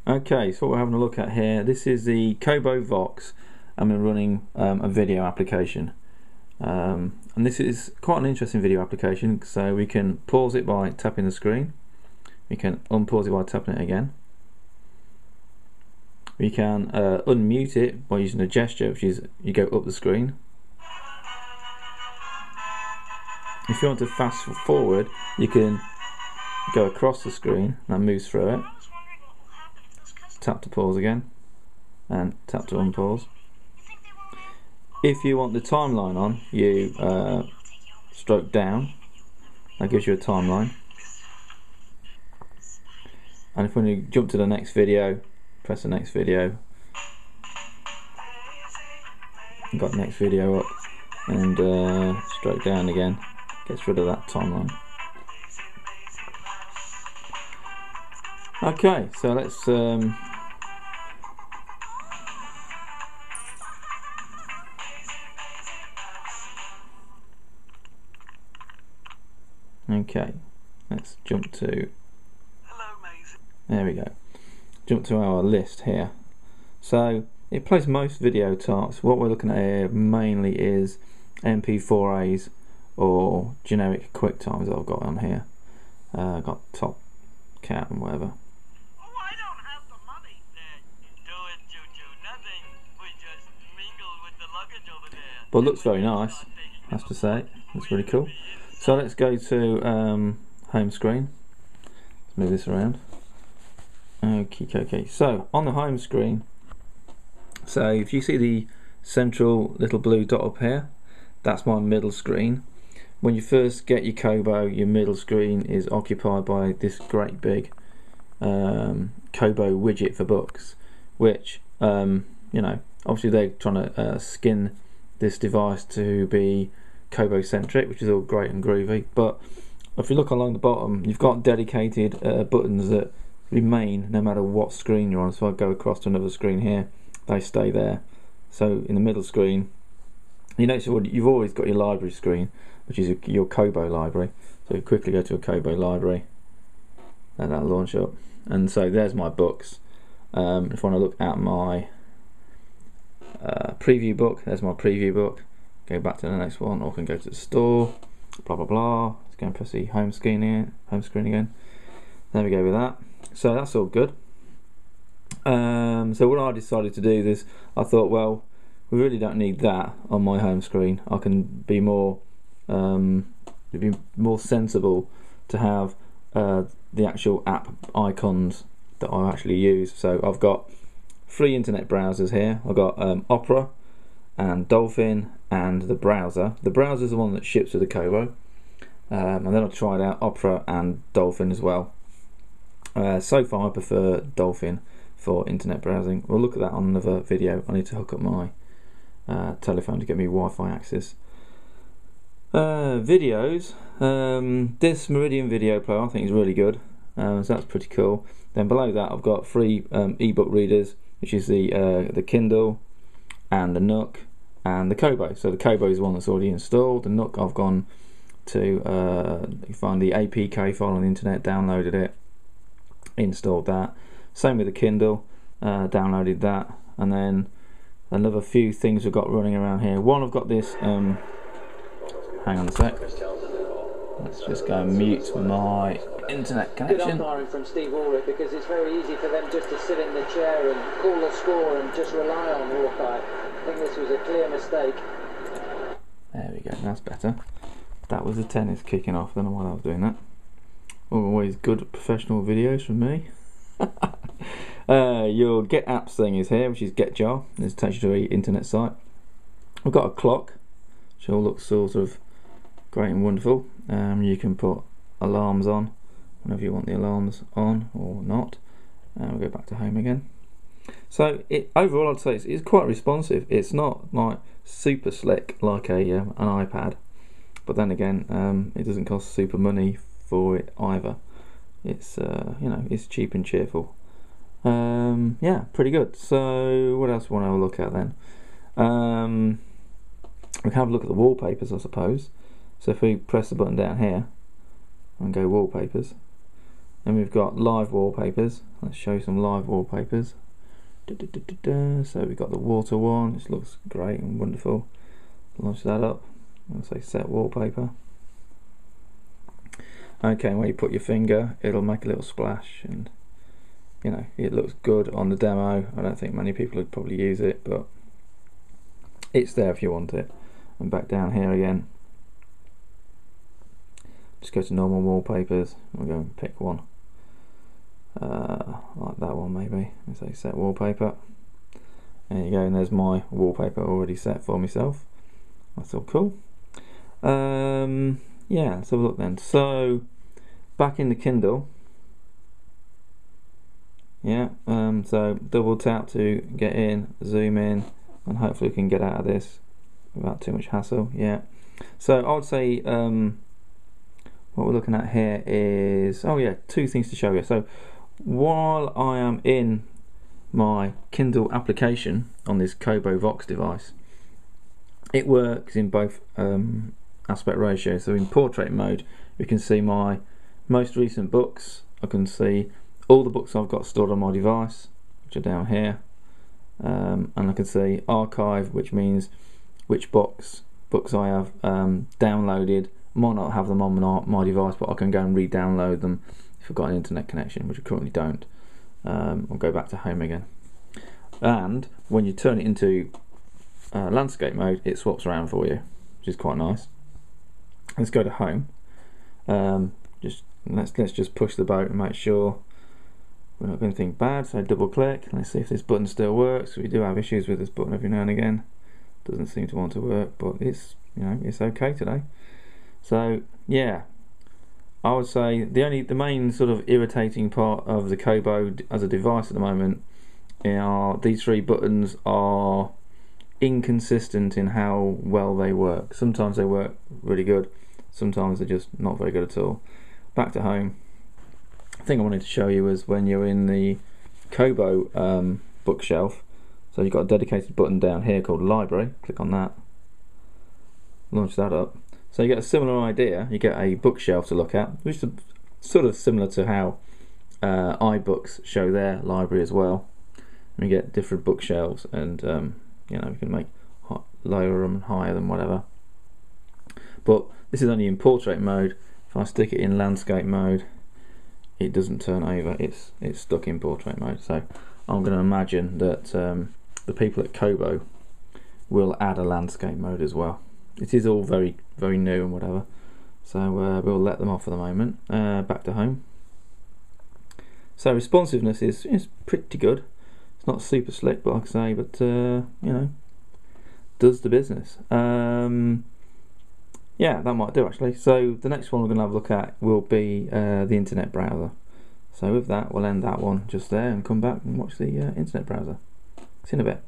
Okay, so what we're having a look at here, this is the Kobo Vox, and we're running a video application. And this is quite an interesting video application, so we can pause it by tapping the screen, we can unpause it by tapping it again, we can unmute it by using a gesture, which is you go up the screen. If you want to fast forward, you can go across the screen, that moves through it. Tap to pause again, and tap to unpause. If you want the timeline on, you stroke down, that gives you a timeline. And if when you jump to the next video, press the next video, got next video up, and stroke down again, gets rid of that timeline. Okay, so let's okay, let's jump to, there we go, jump to our list here. So it plays most video tasks. What we're looking at here mainly is MP4As or generic quick times that I've got on here. Got top, cat and whatever. But it looks very nice, I have to say. Looks really cool. So let's go to home screen. Let's move this around. Okay. So on the home screen, so if you see the central little blue dot up here, that's my middle screen. When you first get your Kobo, your middle screen is occupied by this great big Kobo widget for books, which you know, obviously they're trying to skin this device to be Kobo centric, which is all great and groovy, but if you look along the bottom, you've got dedicated buttons that remain no matter what screen you're on. So I go across to another screen here, they stay there. So in the middle screen, you notice you've always got your library screen, which is your Kobo library. So you quickly go to a Kobo library, and that'll launch up, and so there's my books. If I want to look at my preview book, there's my preview book. Go back to the next one, or I can go to the store, blah blah blah. Let's go and press the home screen again. There we go with that. So that's all good. So what I decided to do is, I thought, well, we really don't need that on my home screen. I can be more sensible to have the actual app icons that I actually use. So I've got 3 internet browsers here. I've got Opera and Dolphin and the browser. The browser is the one that ships with the Kobo, and then I've tried out Opera and Dolphin as well. So far I prefer Dolphin for internet browsing. We'll look at that on another video. I need to hook up my telephone to get me Wi-Fi access. Videos, this Meridian video player I think is really good, so that's pretty cool. Then below that I've got 3 ebook readers, which is the Kindle and the Nook and the Kobo. So the Kobo is one that's already installed. The Nook, I've gone to find the APK file on the internet, downloaded it, installed that. Same with the Kindle, downloaded that, and then another few things we've got running around here. One, I've got this, hang on a sec, let's just go and mute my internet connection. Good umpiring from Steve Ulrich, because it's very easy for them just to sit in the chair and call the score and just rely on Hawkeye. I think this was a clear mistake. There we go, that's better. That was the tennis kicking off, I don't know why I was doing that. Always good professional videos from me. Your Get Apps thing is here, which is GetJar. This takes you to an internet site. We've got a clock, which all looks sort of great and wonderful. You can put alarms on whenever you want the alarms on or not. We'll go back to home again. So overall I'd say it's quite responsive. It's not like super slick like an iPad, but then again it doesn't cost super money for it either. It's you know, it's cheap and cheerful. Yeah, pretty good. So what else do we want to have a look at then? We can have a look at the wallpapers, I suppose. So if we press the button down here and go wallpapers, Then we've got live wallpapers. Let's show you some live wallpapers. So we've got the water one, which looks great and wonderful. Launch that up. I'll say set wallpaper. Okay, when you put your finger, it'll make a little splash, and you know, it looks good on the demo. I don't think many people would probably use it, but it's there if you want it. And back down here again. Just go to normal wallpapers. We'll go and pick one. Like that one maybe. Let's say set wallpaper. There you go, and there's my wallpaper already set for myself. That's all cool. Yeah, let's have a look then. So back in the Kindle. Yeah, so double tap to get in, zoom in, and hopefully we can get out of this without too much hassle. Yeah, so I would say what we're looking at here is, oh yeah, two things to show you. So while I am in my Kindle application on this Kobo Vox device, it works in both aspect ratio. So in portrait mode, you can see my most recent books. I can see all the books I've got stored on my device, which are down here, and I can see archive, which means which books I have downloaded. Might not have them on my device, but I can go and re-download them if I've got an internet connection, which I currently don't. I'll go back to home again, and when you turn it into landscape mode, it swaps around for you, which is quite nice. Let's go to home. Let's just push the boat and make sure we're not going anything bad. So double click. Let's see if this button still works. We do have issues with this button every now and again. Doesn't seem to want to work, but it's, you know, it's okay today. So yeah, I would say the main sort of irritating part of the Kobo as a device at the moment are these three buttons are inconsistent in how well they work. Sometimes they work really good, sometimes they're just not very good at all. Back to home. The thing I wanted to show you was when you're in the Kobo bookshelf, so you've got a dedicated button down here called library. Click on that, launch that up. So you get a similar idea. You get a bookshelf to look at, which is sort of similar to how iBooks show their library as well. And you get different bookshelves, and you know, you can make lower them and higher them, whatever. But this is only in portrait mode. If I stick it in landscape mode, it doesn't turn over. It's stuck in portrait mode. So I'm going to imagine that the people at Kobo will add a landscape mode as well. It is all very new and whatever. So we'll let them off for the moment. Back to home. So responsiveness is pretty good. It's not super slick, but like I say, but you know, does the business. Yeah, that might do actually. So the next one we're going to have a look at will be the internet browser. So with that, we'll end that one just there and come back and watch the internet browser. See you in a bit.